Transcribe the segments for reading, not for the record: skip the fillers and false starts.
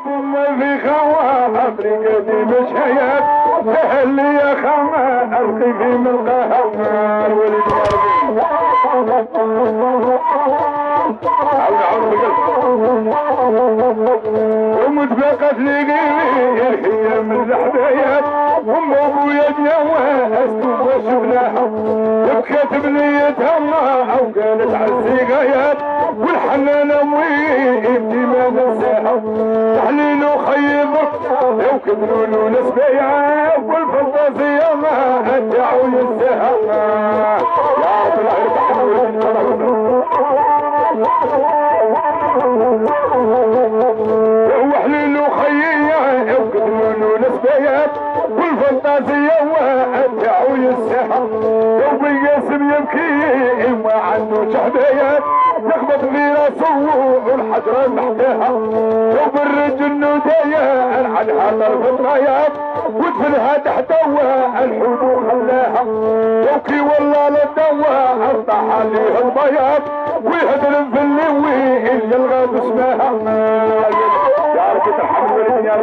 ثم في خوا افريقيا مشيت سهل لي يا خوا القي في ملقاها الولد ومتبقت لي هي من الحبايات ام ابويا جواز وشفناها بكيت بنيتها او كانت عالسيقايات والحنان امي ابني ما ننساها تحليل وخيبك لو كبروا له نسبيا والفضاسيه ما ادعوا ينساها يا رب العالمين وحليل وخيا لو كبروا له نسبيا والفضاسيه ما ادعوا ينساها لو بيقسم يبكي ما عنده شحبيات يخبط في راسه والحجر محتاها لو بالرجل نودايا عنها طرف الرايات ودفنها تحت الحبوب خلاها لو كي والله للدوا افتح عليه البياض ويهدر في اللوي اللي الغاب اسمها يا رب ترحمني يا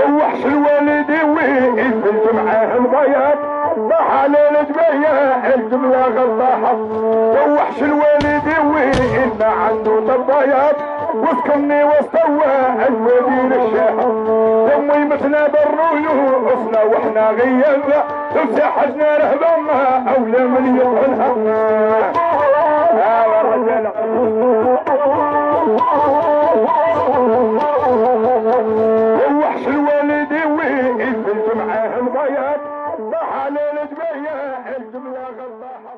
ووحش الوالدي ويفلت معاه البياض طاح على الجباية الجملة غلطاها ووحش الوالدي وإن عنده طبايات وسكني واستوى الوادي للشاحة يمي مثنا برنولو وصنا واحنا غيابنا لو ساحتنا رهبنا أولى من يطعنها يا الرجال ووحش الوالدي ويفلت معاه البياض طاح على الجباية الجملة غلطاها